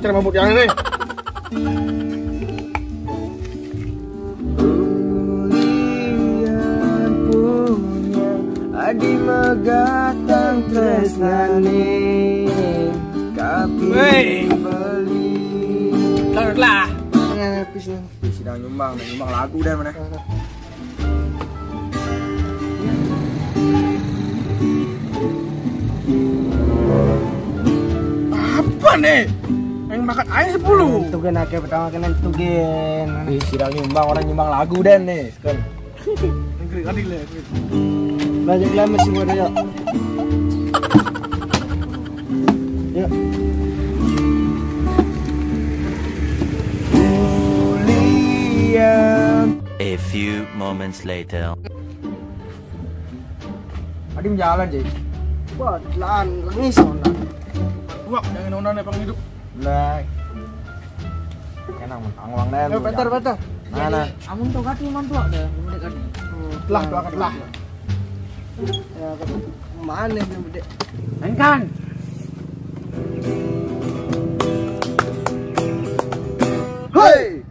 pacar mabuk yang ini. Adi megatang tresnane kapi beli. Lah. Sidang nyumbang lagu dan mana? Apa nih? Yang makan air 10. Tugen ake pertama kena tugen. Sidang nyumbang orang nyumbang lagu dan nih. Kan. Negeri adil ya. Banyak lama sih ada ya. Ya. A few moments later. Adim jalan je. Buat lan ngis ona. Wah, jangan nona pang hidup. Lah. Kenang menang dan. Bentar. Mana? Amun tuh kati mantu ada, gede kati. Lah, doakan lah. Ya, mana yang gede? Mainkan. Hei!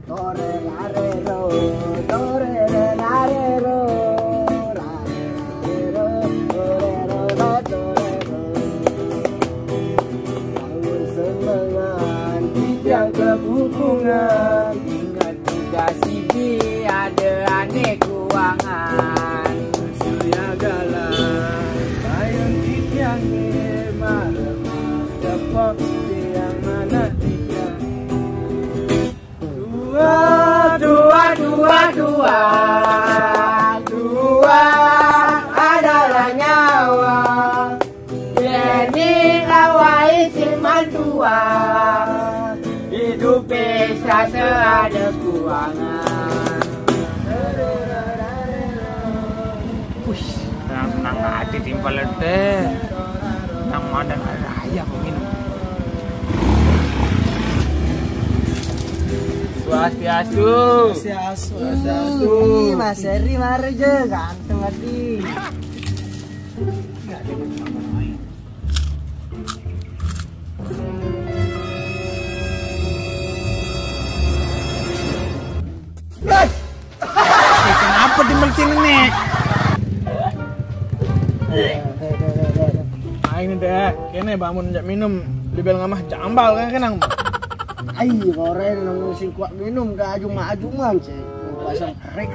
Hubungan ingat juga sini ada aneh keuangan Surya galah bayang tiang marah cepat yang mana tiang dua adalah nyawa jadi awai siman dua hidup bisa ada keuangan. Tenang hati timpal teh nang madan raya minum Swastiastu Mas Eri marja ganteng hati Kenapa dimelcin ini? Nah ini deh, kene bangun jak minum, libel ngamah jambal kan kenang. Ayo koreng nang sing kuat minum ka ajung-ajuman cek pasang kerik.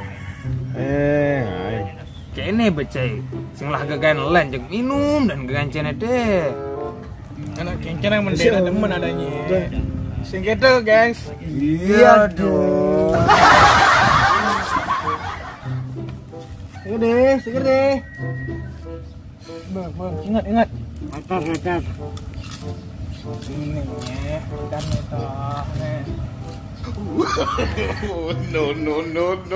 kene becai sing lah gagan len jeung minum dan gagan cene teh Anak kencan yang mendena demen adanya. Sing gitu guys. Iya dong. Seger deh. Bang, ingat. Matar. Ini ya, dan itu. No.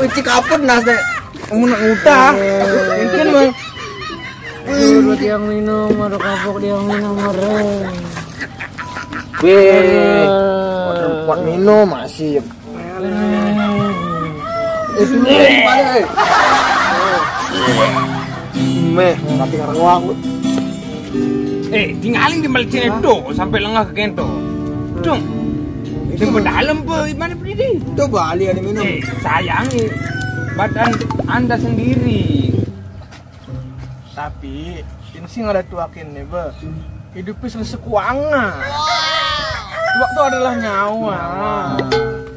Uci kaput nas deh. Kamu nak utah. Mungkin bang. dulu dia minum ada kapok dia minum mereng Buat minum masih. Itu tapi karena uang. tinggalin di melcin itu sampai lengah ke kento dong itu dalam pe gimana ini Coba Ali ada minum. sayangi badan anda sendiri Tapi ini sih nggak ada tuakin nih, be. Hidupnya selesai keuangan. Tuak itu adalah nyawa.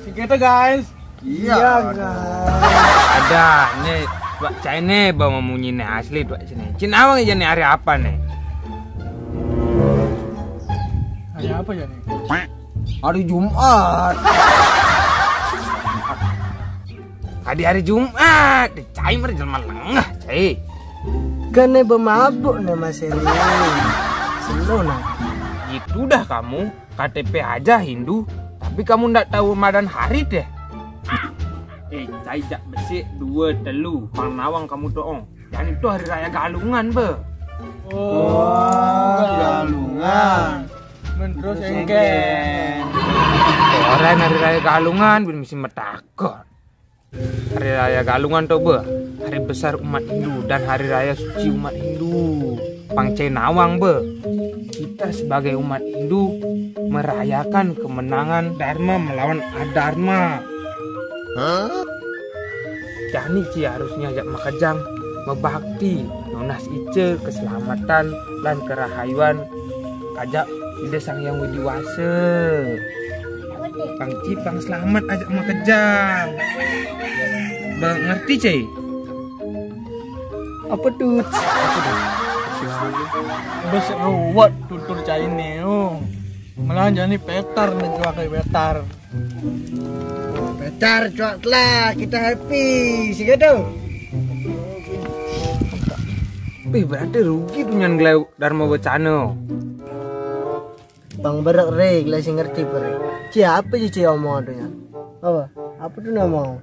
Segitu guys. Iya guys. ada nih tuak China bawa memunyi asli tuak China Cina awang aja nih hari apa nih Hari apa ya nih? Hari Jumat. hari Jumat cai mer jelma lengah cai Kene bermabuk nih Mas Eri. Senona. itu dah kamu KTP aja Hindu tapi kamu ndak tahu Ramadan hari deh cai jak besi 2 telu Panawang kamu doong dan itu hari raya Galungan be Galungan. Terus engken. orang hari raya Galungan belum mesti metakon Hari Raya Galungan tuh be, hari besar umat Hindu dan hari raya suci umat Hindu. Pangcai Nawang be, kita sebagai umat Hindu merayakan kemenangan Dharma melawan Adharma. Jadi Ci harusnya ajak makajang membakti nonas ice keselamatan dan kerahayuan ajak ide sang yang widiwase. Pang Ci pang selamat ajak makajang. Ngerti Ci? Apa tuh? Bes ruwet tutur cai neo. Malah jadi petar nih gua kayak petar. Petar cuak lah, kita happy sih gitu. Berarti rugi tuh nyan gelai Dharma Wacana. Bang berak re, gila sih ngerti pare. Siapa sih omong tuh ya? Apa tuh nama?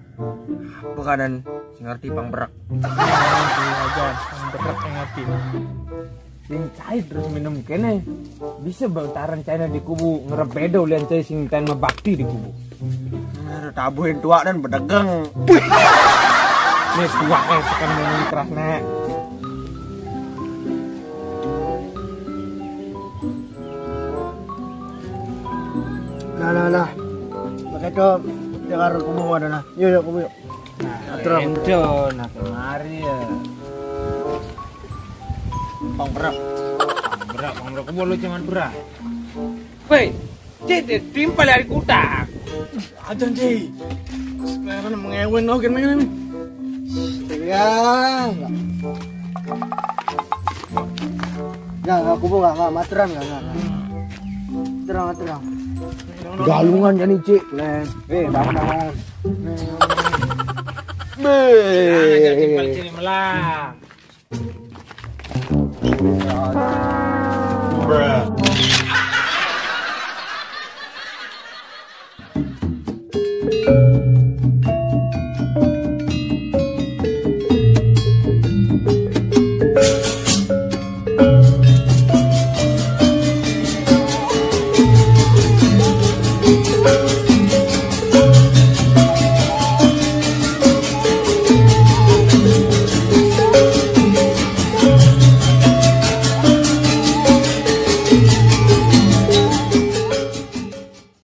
Apa keadaan sing ngerti Bang Berak? Aja, berat yang ngerti. Sing cai terus minum kene. Bisa bentaran China di kubu ngerebedo lian cai sing tan bakti di kubu. Tabuhin tua dan berdagang. Nih tua sekan minum keras nek. Nah. Pakai tuh jangan kubu ada nah. Yuk kubu yuk. Nah, ento nak kemari ya. Bang Berak kubu lu cuman berak. Weh, Ci timpal hari kutak. Aja Ci. Sekarang mengewen oh gini. Tinggal. Enggak kubu enggak materan enggak. Terang. Galungan jadi Cik. Nah, bangun. Jangan timpal sini melang. Bruh.